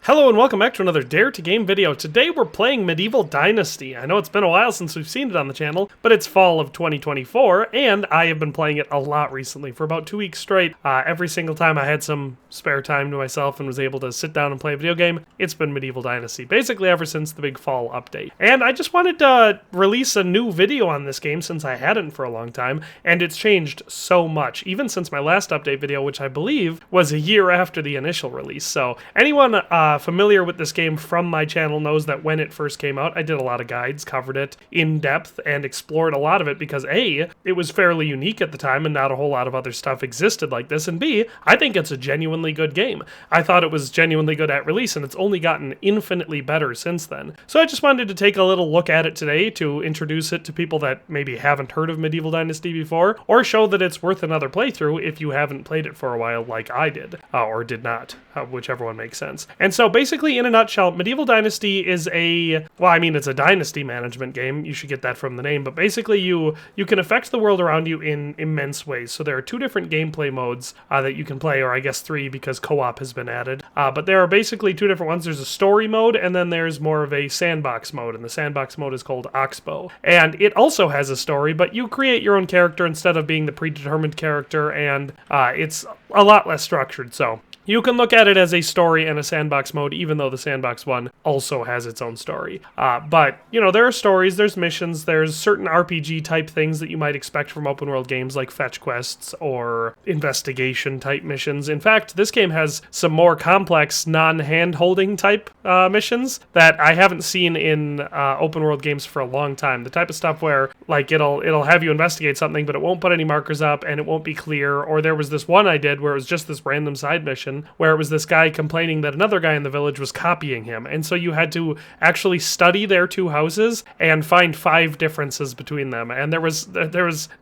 Hello and welcome back to another Dare to Game video. Today we're playing Medieval Dynasty. I know it's been a while since we've seen it on the channel, but it's fall of 2024, and I have been playing it a lot recently, for about 2 weeks straight. Every single time I had some spare time to myself and was able to sit down and play a video game, it's been Medieval Dynasty, basically ever since the big fall update. And I just wanted to release a new video on this game since I hadn't for a long time, and it's changed so much, even since my last update video, which I believe was a year after the initial release. So anyone familiar with this game from my channel knows that when it first came out, I did a lot of guides, covered it in depth, and explored a lot of it because A, it was fairly unique at the time and not a whole lot of other stuff existed like this, and B, I think it's a genuinely good game. I thought it was genuinely good at release, and it's only gotten infinitely better since then. So I just wanted to take a little look at it today to introduce it to people that maybe haven't heard of Medieval Dynasty before, or show that it's worth another playthrough if you haven't played it for a while like I did, or did not, whichever one makes sense. And so basically, in a nutshell, Medieval Dynasty is it's a dynasty management game. You should get that from the name. But basically, you can affect the world around you in immense ways. So there are 2 different gameplay modes that you can play, or I guess 3 because co-op has been added. But there are basically 2 different ones. There's a story mode, and then there's more of a sandbox mode. And the sandbox mode is called Oxbow. And it also has a story, but you create your own character instead of being the predetermined character, and it's a lot less structured. So you can look at it as a story and a sandbox mode, even though the sandbox one also has its own story. But, there are stories, there's missions, there's certain RPG-type things that you might expect from open-world games like fetch quests or investigation-type missions. In fact, this game has some more complex, non-hand-holding type missions that I haven't seen in open-world games for a long time. The type of stuff where, like, it'll have you investigate something, but it won't put any markers up, and it won't be clear. Or there was this one I did where it was just this random side mission, where it was this guy complaining that another guy in the village was copying him. And so you had to actually study their 2 houses and find 5 differences between them. And there was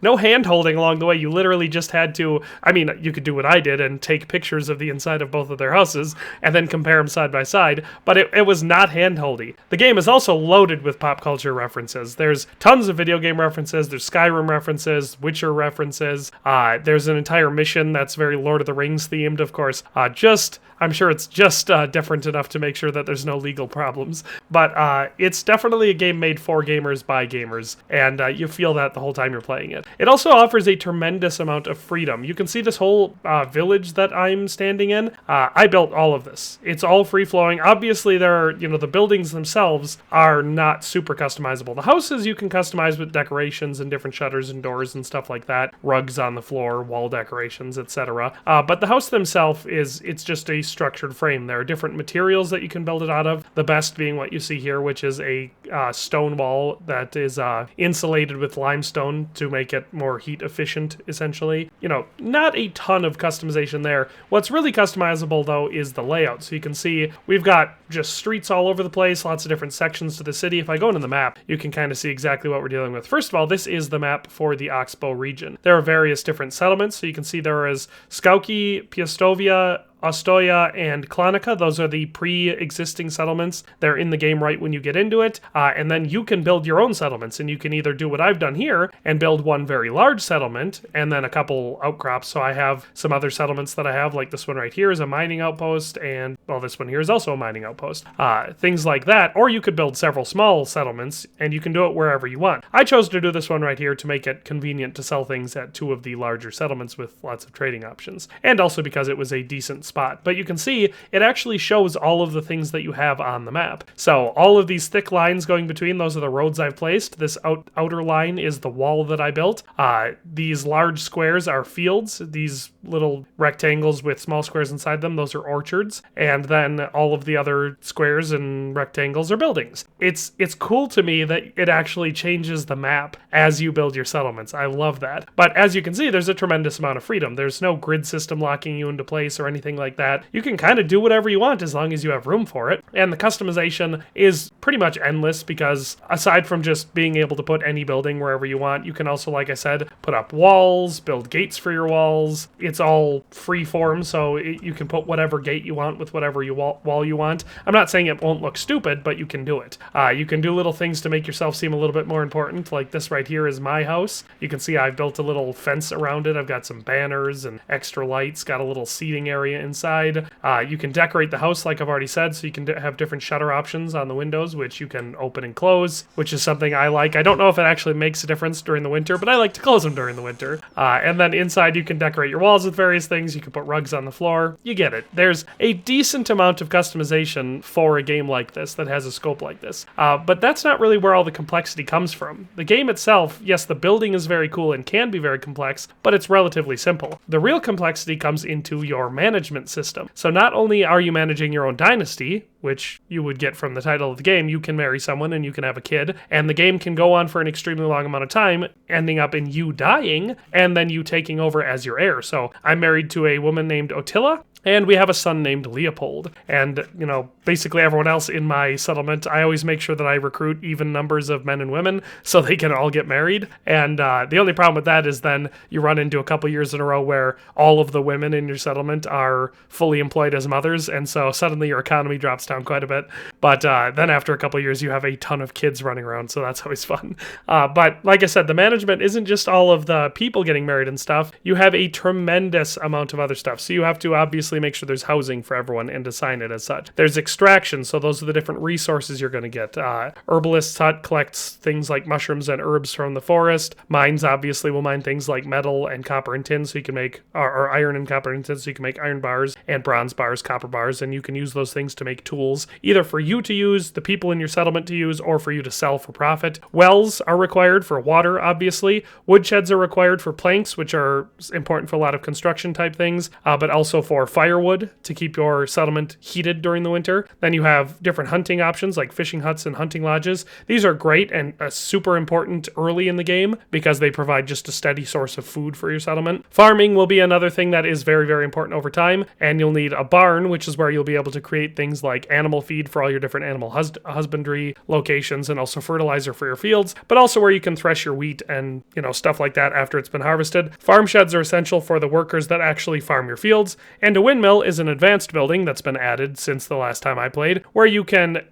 no hand-holding along the way. You literally just had to, you could do what I did and take pictures of the inside of both of their houses and then compare them side by side, but it was not hand-holdy. The game is also loaded with pop culture references. There's tons of video game references. There's Skyrim references, Witcher references. There's an entire mission that's very Lord of the Rings themed, of course. I'm sure it's just different enough to make sure that there's no legal problems. But it's definitely a game made for gamers by gamers, and you feel that the whole time you're playing it. It also offers a tremendous amount of freedom. You can see this whole village that I'm standing in. I built all of this. It's all free-flowing. Obviously, there are, the buildings themselves are not super customizable. The houses you can customize with decorations and different shutters and doors and stuff like that, rugs on the floor, wall decorations, etc. But the house themselves it's just a structured frame. There are different materials that you can build it out of, the best being what you see here, which is a stone wall that is insulated with limestone to make it more heat efficient, essentially. Not a ton of customization there. What's really customizable, though, is the layout. So you can see we've got just streets all over the place, lots of different sections to the city. If I go into the map, you can kind of see exactly what we're dealing with. First of all, this is the map for the Oxbow region. There are various different settlements, so you can see there is Skauki, Piastovia, Ostoya, and Klonica. Those are the pre-existing settlements. They're in the game right when you get into it, and then you can build your own settlements, and you can either do what I've done here and build one very large settlement and then a couple outcrops. So I have some other settlements that I have, like this one right here is a mining outpost, and this one here is also a mining outpost. Things like that. Or you could build several small settlements, and you can do it wherever you want. I chose to do this one right here to make it convenient to sell things at 2 of the larger settlements with lots of trading options, and also because it was a decent spot. But you can see it actually shows all of the things that you have on the map. So all of these thick lines going between, those are the roads I've placed. This outer line is the wall that I built. These large squares are fields. These little rectangles with small squares inside them, those are orchards. And then all of the other squares and rectangles are buildings. It's cool to me that it actually changes the map as you build your settlements. I love that. But as you can see, there's a tremendous amount of freedom. There's no grid system locking you into place or anything like that. You can kind of do whatever you want as long as you have room for it. And the customization is pretty much endless because aside from just being able to put any building wherever you want, you can also, like I said, put up walls, build gates for your walls. It's all free form, so you can put whatever gate you want with whatever whatever wall you want. I'm not saying it won't look stupid, but you can do it. You can do little things to make yourself seem a little bit more important, like this right here is my house. You can see I've built a little fence around it. I've got some banners and extra lights, got a little seating area inside. You can decorate the house like I've already said, so you can have different shutter options on the windows, which you can open and close, which is something I like. I don't know if it actually makes a difference during the winter, but I like to close them during the winter. And then inside you can decorate your walls with various things. You can put rugs on the floor. You get it. There's a decent amount of customization for a game like this that has a scope like this. But that's not really where all the complexity comes from. The game itself, yes, the building is very cool and can be very complex, but it's relatively simple. The real complexity comes into your management system. So not only are you managing your own dynasty, which you would get from the title of the game, you can marry someone and you can have a kid, and the game can go on for an extremely long amount of time, ending up in you dying, and then you taking over as your heir. So I'm married to a woman named Otilla, and we have a son named Leopold. And, you know, basically everyone else in my settlement, I always make sure that I recruit even numbers of men and women so they can all get married. And the only problem with that is then you run into a couple years in a row where all of the women in your settlement are fully employed as mothers, and so suddenly your economy drops down quite a bit. But then after a couple years, you have a ton of kids running around, so that's always fun. But like I said, the management isn't just all of the people getting married and stuff. You have a tremendous amount of other stuff. So you have to obviously make sure there's housing for everyone and design it as such. There's extraction, so those are the different resources you're going to get. Herbalist's hut collects things like mushrooms and herbs from the forest. Mines obviously will mine things like metal and copper and tin, so you can make, or iron and copper and tin, so you can make iron bars and bronze bars, copper bars, and you can use those things to make tools, either for you to use, the people in your settlement to use, or for you to sell for profit. Wells are required for water, obviously. Woodsheds are required for planks, which are important for a lot of construction type things, but also for firewood to keep your settlement heated during the winter. Then you have different hunting options like fishing huts and hunting lodges. These are great and super important early in the game because they provide just a steady source of food for your settlement. Farming will be another thing that is very, very important over time, and you'll need a barn, which is where you'll be able to create things like animal feed for all your different animal husbandry locations, and also fertilizer for your fields, but also where you can thresh your wheat and, you know, stuff like that after it's been harvested. Farm sheds are essential for the workers that actually farm your fields, and a windmill is an advanced building that's been added since the last time I played, where you can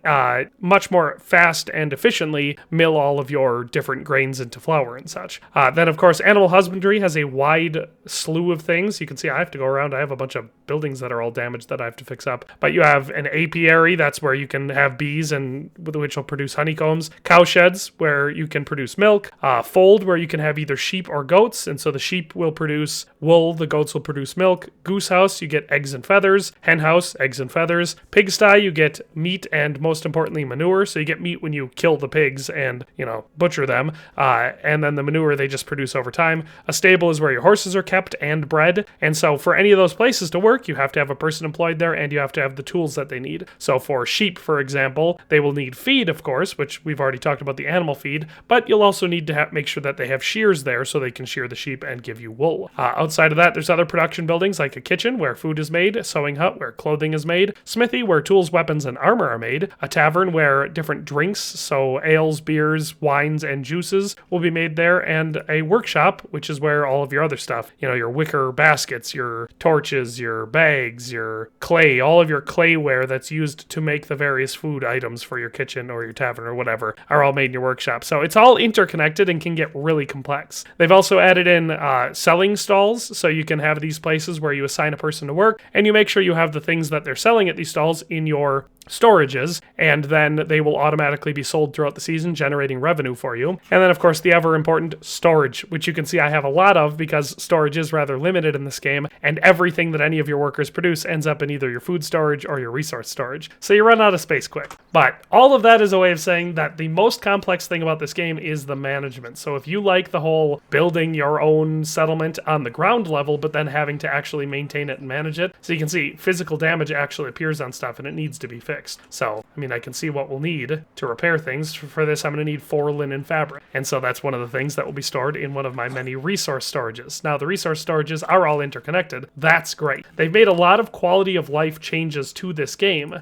much more fast and efficiently mill all of your different grains into flour and such. Then, of course, animal husbandry has a wide slew of things. You can see I have to go around. I have a bunch of buildings that are all damaged that I have to fix up. But you have an apiary, that's where you can have bees and with which will produce honeycombs. Cow sheds, where you can produce milk. Fold, where you can have either sheep or goats, and so the sheep will produce wool, the goats will produce milk. Goose house, you get eggs and feathers. Hen house, eggs and feathers. Pigsty, you get meat and most importantly manure, so you get meat when you kill the pigs and, you know, butcher them. And then the manure they just produce over time. A stable is where your horses are kept and bred, and so for any of those places to work, you have to have a person employed there and you have to have the tools that they need. So for sheep, for example, they will need feed, of course, which we've already talked about the animal feed, but you'll also need to make sure that they have shears there so they can shear the sheep and give you wool. Outside of that, there's other production buildings like a kitchen where food is made, a sewing hut where clothing is made, smithy where tools, weapons, and armor are made, a tavern where different drinks, so ales, beers, wines, and juices will be made there, and a workshop, which is where all of your other stuff, you know, your wicker baskets, your torches, your bags, your clay, all of your clayware that's used to make the various food items for your kitchen or your tavern or whatever are all made in your workshop. So it's all interconnected and can get really complex. They've also added in selling stalls, so you can have these places where you assign a person to work and you make sure you have the things that they're selling at these stalls in your storages, and then they will automatically be sold throughout the season, generating revenue for you. And then, of course, the ever-important storage, which you can see I have a lot of because storage is rather limited in this game, and everything that any of your workers produce ends up in either your food storage or your resource storage. So you run out of space quick. But all of that is a way of saying that the most complex thing about this game is the management. So if you like the whole building your own settlement on the ground level, but then having to actually maintain it and manage it, so you can see physical damage actually appears on stuff and it needs to be fixed. So, I mean, I can see what we'll need to repair things. For this, I'm going to need 4 linen fabric. And so that's one of the things that will be stored in one of my many resource storages. Now, the resource storages are all interconnected. That's great. They've made a lot of quality of life changes to this game.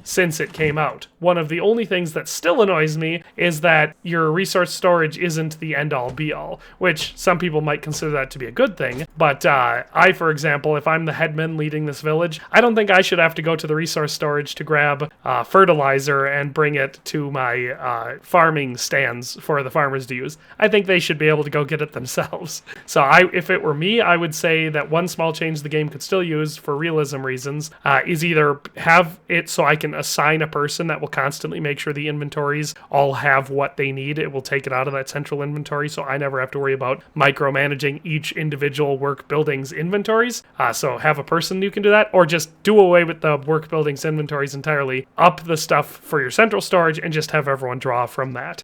since it came out. One of the only things that still annoys me is that your resource storage isn't the end-all be-all, which some people might consider that to be a good thing. But I, for example, if I'm the headman leading this village, I don't think I should have to go to the resource storage to grab fertilizer and bring it to my farming stands for the farmers to use. I think they should be able to go get it themselves. So if it were me, I would say that one small change the game could still use for realism reasons is either have it so I can assign a person that will constantly make sure the inventories all have what they need. It will take it out of that central inventory, so I never have to worry about micromanaging each individual work building's inventories. So have a person who can do that, or just do away with the work building's inventories entirely, up the stuff for your central storage, and just have everyone draw from that.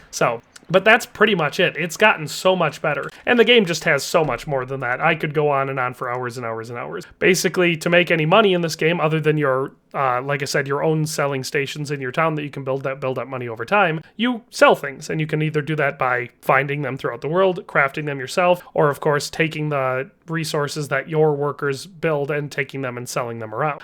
But that's pretty much it. It's gotten so much better. And the game just has so much more than that. I could go on and on for hours and hours and hours. Basically, to make any money in this game, other than your, like I said, your own selling stations in your town that you can build up money over time, you sell things. And you can either do that by finding them throughout the world, crafting them yourself, or of course, taking the resources that your workers build and taking them and selling them around.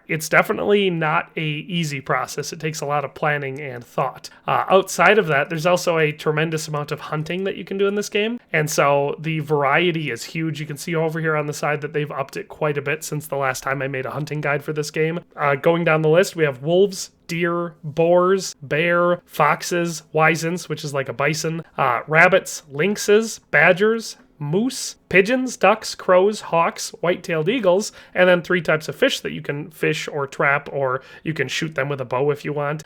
It's definitely not a easy process. It takes a lot of planning and thought. Outside of that, there's also a tremendous amount of hunting that you can do in this game. And so the variety is huge. You can see over here on the side that they've upped it quite a bit since the last time I made a hunting guide for this game. Going down the list, we have wolves, deer, boars, bear, foxes, wisens, which is like a bison, rabbits, lynxes, badgers, moose, pigeons, ducks, crows, hawks, white-tailed eagles, and then 3 types of fish that you can fish or trap, or you can shoot them with a bow if you want.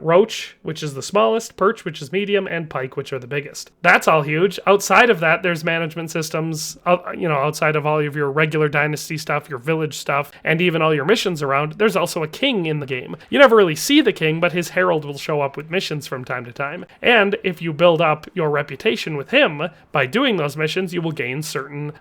Roach, which is the smallest, perch, which is medium, and pike, which are the biggest. That's all huge. Outside of that, there's management systems, outside of all of your regular dynasty stuff, your village stuff, and even all your missions around. There's also a king in the game. You never really see the king, but his herald will show up with missions from time to time. And if you build up your reputation with him by doing those missions, you will gain certain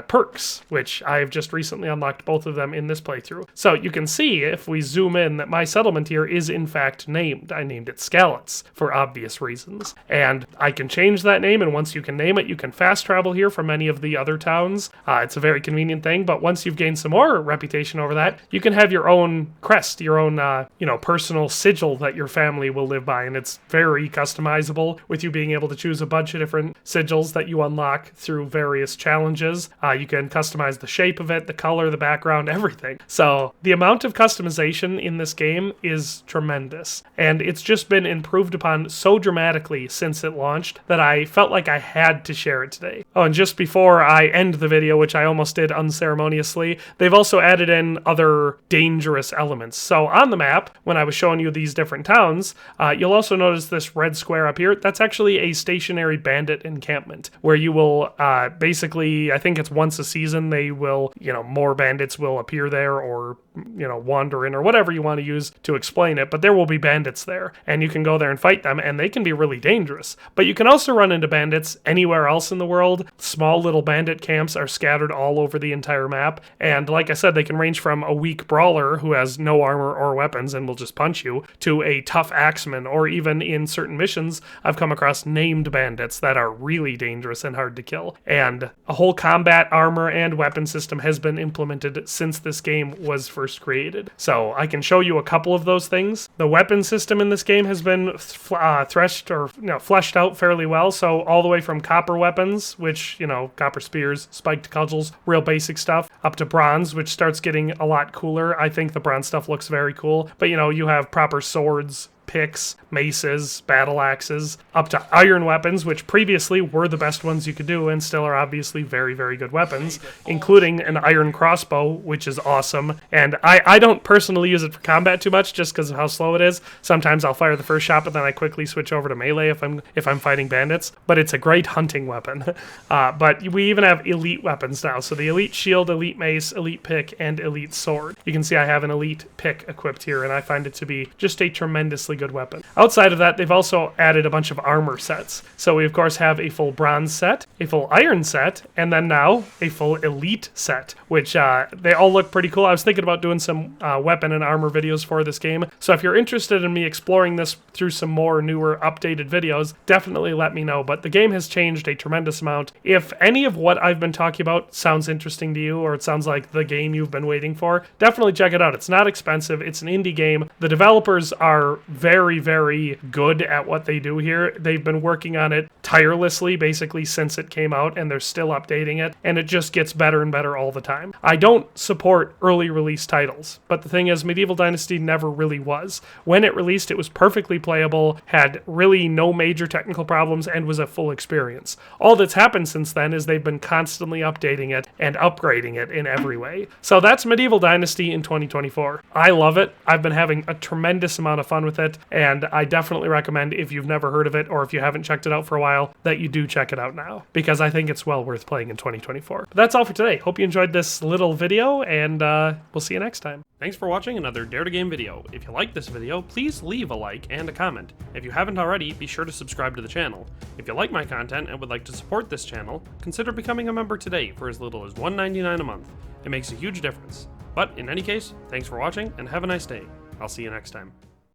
perks, which I've just recently unlocked both of them in this playthrough. So you can see, if we zoom in, that my settlement here is in fact named. I named it Skalitz for obvious reasons. And I can change that name, and once you can name it, you can fast travel here from many of the other towns. It's a very convenient thing, but once you've gained some more reputation over that, you can have your own crest, your own personal sigil that your family will live by, and it's very customizable, with you being able to choose a bunch of different sigils that you unlock through various challenges. You can customize the shape of it, the color, the background, everything. So the amount of customization in this game is tremendous, and it's just been improved upon so dramatically since it launched that I felt like I had to share it today. Oh, and just before I end the video, which I almost did unceremoniously, they've also added in other dangerous elements. So on the map, when I was showing you these different towns, you'll also notice this red square up here. That's actually a stationary bandit encampment, where you will basically, I think it's once a season, they will, more bandits will appear there, or, wander in, or whatever you want to use to explain it, but there will be bandits there, and you can go there and fight them, and they can be really dangerous. But you can also run into bandits anywhere else in the world. Small little bandit camps are scattered all over the entire map, and like I said, they can range from a weak brawler who has no armor or weapons and will just punch you, to a tough axeman, or even in certain missions, I've come across named bandits that are really dangerous and hard to kill. And a whole combat armor and weapon system has been implemented since this game was first created. So I can show you a couple of those things. The weapon system in this game has been fleshed out fairly well. So all the way from copper weapons, which, copper spears, spiked cudgels, real basic stuff, up to bronze, which starts getting a lot cooler. I think the bronze stuff looks very cool. But, you have proper swords, picks, maces, battle axes, up to iron weapons, which previously were the best ones you could do and still are obviously very, very good weapons, including an iron crossbow, which is awesome. And I don't personally use it for combat too much just because of how slow it is. Sometimes I'll fire the first shot, but then I quickly switch over to melee if I'm fighting bandits. But it's a great hunting weapon. But we even have elite weapons now. So the elite shield, elite mace, elite pick, and elite sword. You can see I have an elite pick equipped here, and I find it to be just a tremendously good weapon. Outside of that, they've also added a bunch of armor sets. So we of course have a full bronze set, a full iron set, and then now a full elite set, which they all look pretty cool. I was thinking about doing some weapon and armor videos for this game. So if you're interested in me exploring this through some more newer updated videos, definitely let me know. But the game has changed a tremendous amount. If any of what I've been talking about sounds interesting to you, or it sounds like the game you've been waiting for, definitely check it out. It's not expensive. It's an indie game. The developers are very, very good at what they do here. They've been working on it tirelessly basically since it came out, and they're still updating it, and it just gets better and better all the time. I don't support early release titles, but the thing is, Medieval Dynasty never really was. When it released, it was perfectly playable, had really no major technical problems, and was a full experience. All that's happened since then is they've been constantly updating it and upgrading it in every way. So that's Medieval Dynasty in 2024. I love it. I've been having a tremendous amount of fun with it, and I definitely recommend, if you've never heard of it or if you haven't checked it out for a while, that you do check it out now, because I think it's well worth playing in 2024. But that's all for today. Hope you enjoyed this little video, and we'll see you next time. Thanks for watching another Dare to Game video. If you liked this video, please leave a like and a comment. If you haven't already, be sure to subscribe to the channel. If you like my content and would like to support this channel, consider becoming a member today for as little as $1.99 a month. It makes a huge difference. But in any case, thanks for watching and have a nice day. I'll see you next time.